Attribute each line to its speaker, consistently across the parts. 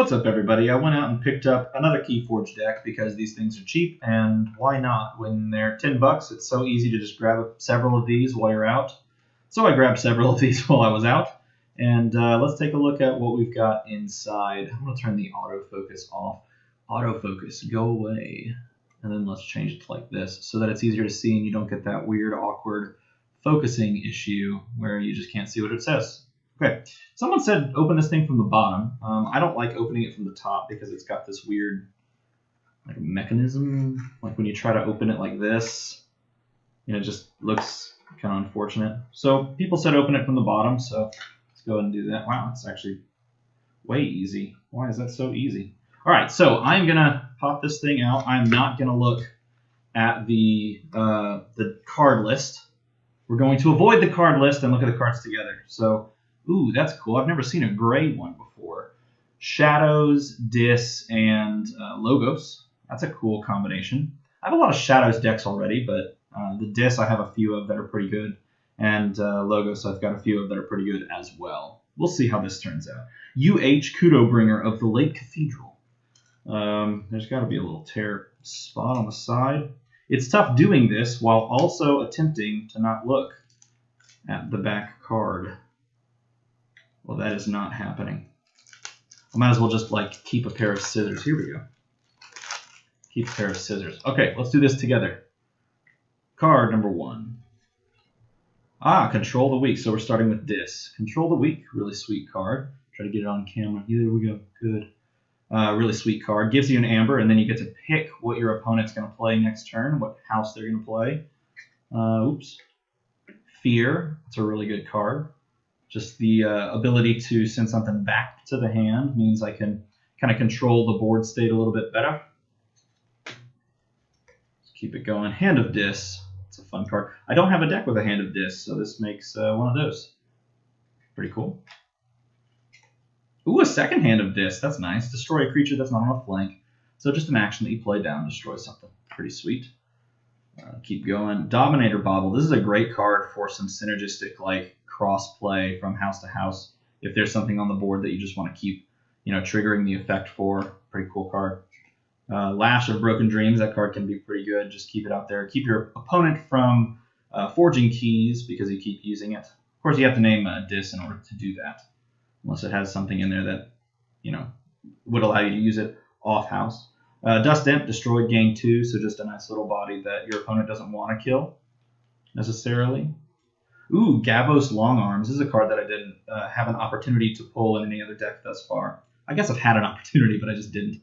Speaker 1: What's up, everybody? I went out and picked up another Keyforge deck because these things are cheap, and why not? When they're 10 bucks, it's so easy to just grab several of these while you're out. So I grabbed several of these while I was out, and let's take a look at what we've got inside. I'm going to turn the autofocus off. Autofocus, go away. And then let's change it to like this so that it's easier to see and you don't get that weird, awkward focusing issue where you just can't see what it says. Okay, someone said open this thing from the bottom. I don't like opening it from the top because it's got this weird like mechanism. Like when you try to open it like this, it just looks kind of unfortunate. So people said open it from the bottom, so let's go ahead and do that. Wow, it's actually way easy. Why is that so easy? All right, so I'm going to pop this thing out. I'm not going to look at the card list. We're going to avoid the card list and look at the cards together. So, ooh, that's cool. I've never seen a gray one before. Shadows, Dis, and Logos. That's a cool combination. I have a lot of Shadows decks already, but the Dis I have a few of that are pretty good. And Logos I've got a few of that are pretty good as well. We'll see how this turns out. UH Kudobringer of the Lake Cathedral. There's got to be a little tear spot on the side. It's tough doing this while also attempting to not look at the back card. Well, that is not happening. I might as well just like keep a pair of scissors. Here we go. Keep a pair of scissors. Okay, let's do this together. Card number 1. Control the Weak. So we're starting with Dis. Control the Weak, really sweet card. Try to get it on camera. There we go. Good. Really sweet card. Gives you an amber, and then you get to pick what your opponent's going to play next turn, what house they're going to play. Oops. Fear. It's a really good card. Just the ability to send something back to the hand means I can kind of control the board state a little bit better. Let's keep it going. Hand of Dis. It's a fun card. I don't have a deck with a Hand of Dis, so this makes one of those. Pretty cool. Ooh, a second Hand of Dis. That's nice. Destroy a creature that's not on a flank. So just an action that you play down, destroy something. Pretty sweet. Keep going. Dominator Bauble. This is a great card for some synergistic like cross play from house to house. If there's something on the board that you just want to keep, triggering the effect for. Pretty cool card. Lash of Broken Dreams. That card can be pretty good. Just keep it out there. Keep your opponent from forging keys because you keep using it. Of course, you have to name Dis in order to do that. Unless it has something in there that, would allow you to use it off house. Dust Imp, destroyed, gain 2, so just a nice little body that your opponent doesn't want to kill, necessarily. Ooh, Gavos Long Arms. This is a card that I didn't have an opportunity to pull in any other deck thus far. I guess I've had an opportunity, but I just didn't.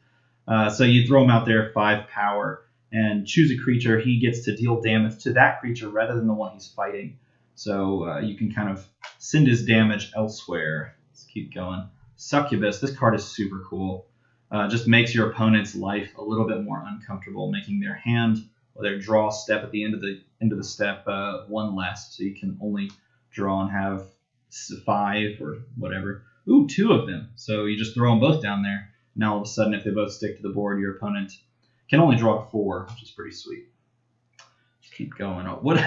Speaker 1: So you throw him out there, 5 power, and choose a creature. He gets to deal damage to that creature rather than the one he's fighting. So you can kind of send his damage elsewhere. Keep going. Succubus. This card is super cool. Just makes your opponent's life a little bit more uncomfortable, making their hand or their draw step at the end of the step 1 less, so you can only draw and have 5 or whatever. Ooh, 2 of them. So you just throw them both down there. Now all of a sudden, if they both stick to the board, your opponent can only draw 4, which is pretty sweet. Let's keep going. Oh, what?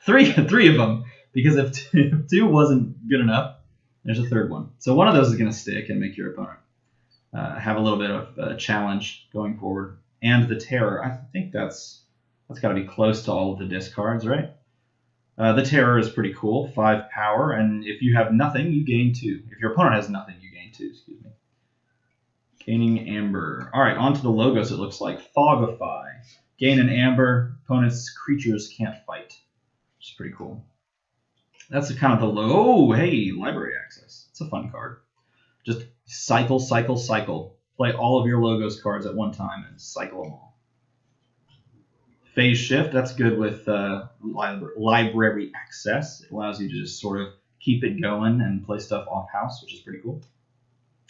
Speaker 1: three of them, because if 2 wasn't good enough. There's a 3rd one. So one of those is going to stick and make your opponent have a little bit of a challenge going forward. And the Terror. I think that's got to be close to all of the discards, right? The Terror is pretty cool. 5 power. And if you have nothing, you gain 2. If your opponent has nothing, you gain 2. Excuse me. Gaining Amber. All right, on to the Logos, it looks like. Fogify. Gain an Amber. Opponent's creatures can't fight. Which is pretty cool. That's kind of the low. Oh, hey, Library Access. It's a fun card. Just cycle, cycle, cycle. Play all of your Logos cards at one time and cycle them all. Phase Shift. That's good with Library Access. It allows you to just sort of keep it going and play stuff off house, which is pretty cool.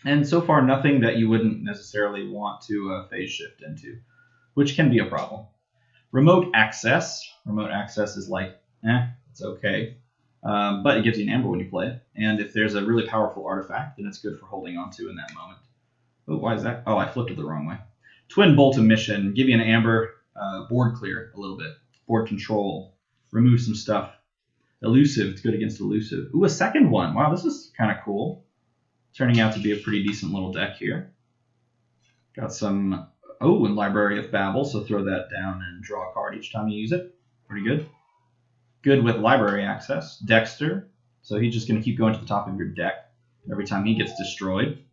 Speaker 1: And so far, nothing that you wouldn't necessarily want to Phase Shift into, which can be a problem. Remote Access. Remote Access is like, it's okay. But it gives you an amber when you play it. And if there's a really powerful artifact, then it's good for holding on to in that moment. Oh, why is that? Oh, I flipped it the wrong way. Twin Bolt Emission. Give you an amber, board clear a little bit. Board control. Remove some stuff. Elusive. It's good against elusive. Ooh, a second one. Wow, this is kind of cool. Turning out to be a pretty decent little deck here. Got some, and Library of Babel, so throw that down and draw a card each time you use it. Pretty good. Good with library access. Dexter, so he's just going to keep going to the top of your deck every time he gets destroyed.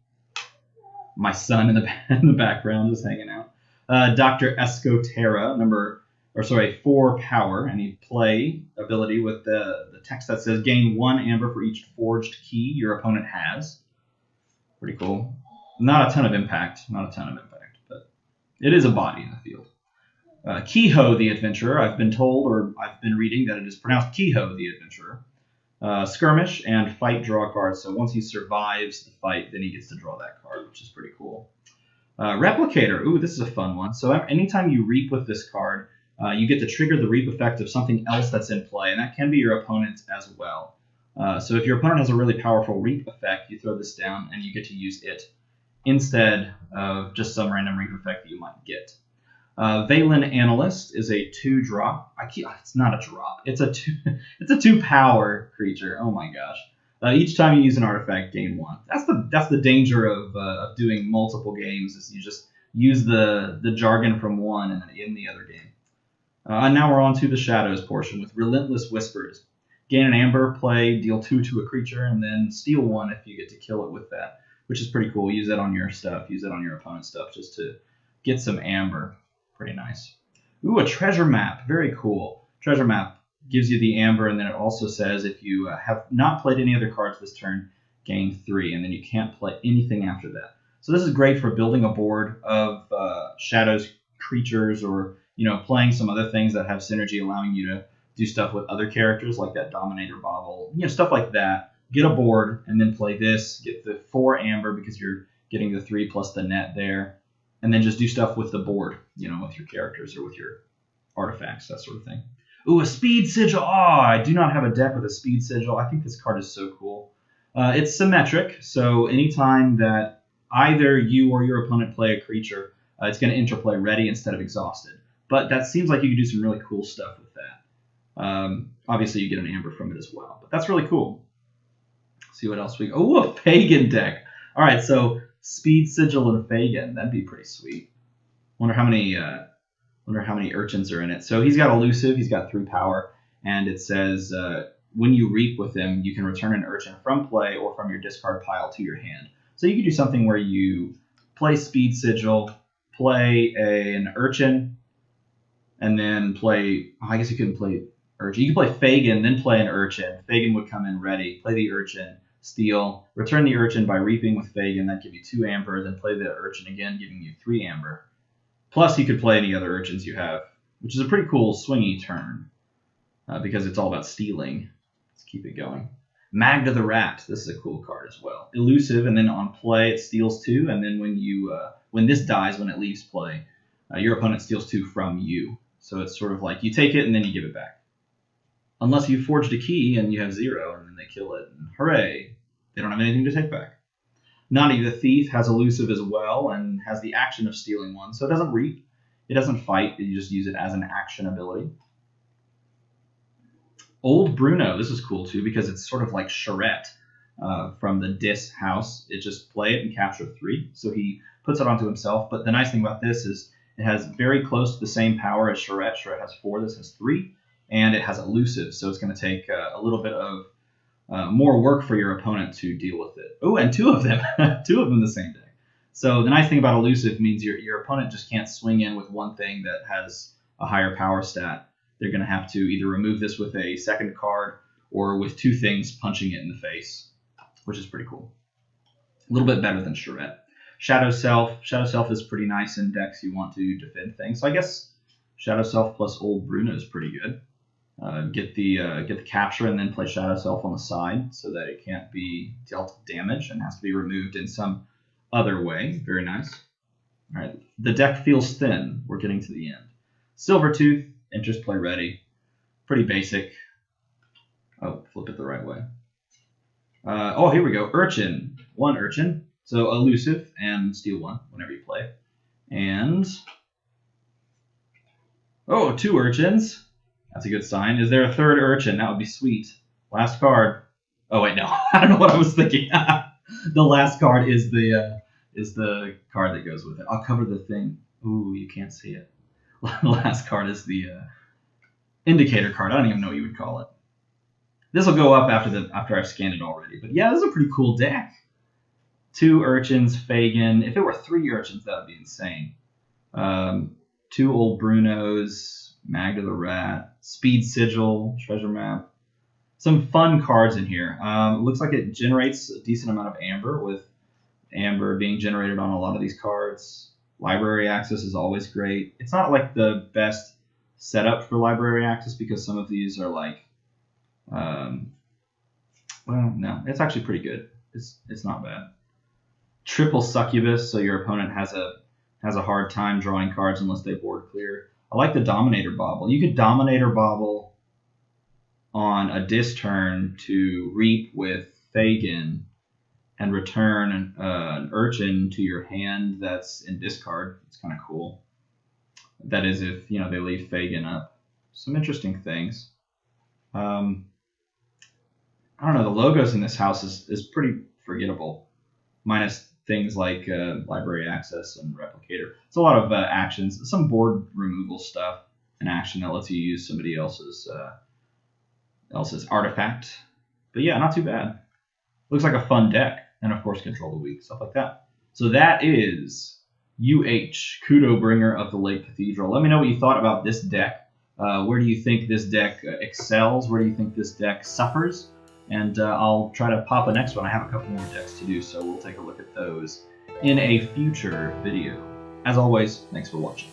Speaker 1: My son in the background is hanging out. Dr. Escoterra, 4 power. I need play ability with the text that says gain 1 amber for each forged key your opponent has. Pretty cool. Not a ton of impact, but it is a body in the field. Kehoe the Adventurer. I've been told, or I've been reading, that it is pronounced Kehoe the Adventurer. Skirmish and fight, draw a card. So once he survives the fight, then he gets to draw that card, which is pretty cool. Replicator. Ooh, this is a fun one. So anytime you reap with this card, you get to trigger the reap effect of something else that's in play, and that can be your opponent's as well. So if your opponent has a really powerful reap effect, you throw this down and you get to use it instead of just some random reap effect that you might get. Valen Analyst is a 2-drop. It's not a drop. It's a 2 power creature. Oh my gosh. Each time you use an artifact, gain 1. That's the danger of doing multiple games, is you just use the jargon from one and then in the other game. And now we're on to the Shadows portion with Relentless Whispers. Gain an amber, play, deal 2 to a creature, and then steal 1 if you get to kill it with that, which is pretty cool. Use that on your stuff. Use it on your opponent's stuff just to get some amber. Pretty nice. Ooh, a treasure map. Very cool. Treasure map gives you the amber, and then it also says if you have not played any other cards this turn, gain 3, and then you can't play anything after that. So this is great for building a board of Shadows creatures, or playing some other things that have synergy, allowing you to do stuff with other characters like that Dominator Bauble, stuff like that. Get a board and then play this. Get the 4 amber because you're getting the 3 plus the net there, and then just do stuff with the board, with your characters or with your artifacts, that sort of thing. Ooh, a Speed Sigil. I do not have a deck with a Speed Sigil. I think this card is so cool. It's symmetric, so anytime that either you or your opponent play a creature, it's going to interplay ready instead of exhausted. But that seems like you can do some really cool stuff with that. Obviously, you get an amber from it as well, but that's really cool. Let's see what else we got. Oh, a Fagin deck. All right, so Speed Sigil and Fagin. That'd be pretty sweet. Wonder how many urchins are in it. So he's got elusive. He's got 3 power, and it says when you reap with him, you can return an urchin from play or from your discard pile to your hand. So you could do something where you play Speed Sigil, play an urchin, and then play. I guess you couldn't play urchin. You could play Fagin, then play an urchin. Fagin would come in ready. Play the urchin, steal, return the urchin by reaping with Fagin. That give you 2 amber. Then play the urchin again, giving you 3 amber. Plus, you could play any other urchins you have, which is a pretty cool swingy turn because it's all about stealing. Let's keep it going. Magda the Rat. This is a cool card as well. Elusive, and then on play it steals 2, and then when this dies, when it leaves play, your opponent steals 2 from you. So it's sort of like you take it and then you give it back. Unless you forged a key and you have 0, and then they kill it, and hooray, they don't have anything to take back. Nani the Thief has elusive as well and has the action of stealing 1. So it doesn't reap, it doesn't fight, you just use it as an action ability. Old Bruno, this is cool too because it's sort of like Charette from the Dis house. It just play it and capture 3. So he puts it onto himself. But the nice thing about this is it has very close to the same power as Charette. Charette has 4, this has 3. And it has elusive, so it's going to take a little bit of more work for your opponent to deal with it. Oh, and 2 of them. 2 of them the same day. So the nice thing about elusive means your opponent just can't swing in with one thing that has a higher power stat. They're going to have to either remove this with a second card or with 2 things punching it in the face, which is pretty cool. A little bit better than Charette. Shadow Self. Shadow Self is pretty nice in decks you want to defend things. So I guess Shadow Self plus Old Bruno is pretty good. Get the capture and then play Shadow Self on the side so that it can't be dealt damage and has to be removed in some other way. Very nice. All right, the deck feels thin. We're getting to the end. Silvertooth, enters play ready. Pretty basic. Oh, flip it the right way. Here we go. Urchin. 1 urchin. So elusive and steal 1 whenever you play. And 2 urchins. That's a good sign. Is there a 3rd urchin? That would be sweet. Last card. Oh, wait, no. I don't know what I was thinking. The last card is the card that goes with it. I'll cover the thing. Ooh, you can't see it. The last card is the indicator card. I don't even know what you would call it. This will go up after I've scanned it already. But yeah, this is a pretty cool deck. 2 Urchins, Fagin. If it were 3 Urchins, that would be insane. 2 Old Brunos, Magda the Rat, Speed Sigil, Treasure Map. Some fun cards in here. Looks like it generates a decent amount of amber, with amber being generated on a lot of these cards. Library access is always great. It's not like the best setup for library access because some of these are like, well, no, it's actually pretty good. It's not bad. Triple Succubus, so your opponent has a hard time drawing cards unless they board clear. I like the Dominator Bauble. You could Dominator Bauble on a Dis turn to reap with Fagin and return an Urchin to your hand that's in discard. It's kind of cool. That is if, you know, they leave Fagin up. Some interesting things. I don't know, the logos in this house is pretty forgettable, minus things like library access and replicator. It's a lot of actions, some board removal stuff, an action that lets you use somebody else's artifact. But yeah, not too bad. Looks like a fun deck. And of course, Control the Weak, stuff like that. So that is UH, Kudobringer of the Lake Cathedral. Let me know what you thought about this deck. Where do you think this deck excels? Where do you think this deck suffers? And I'll try to pop a next one. I have a couple more decks to do, so we'll take a look at those in a future video. As always, thanks for watching.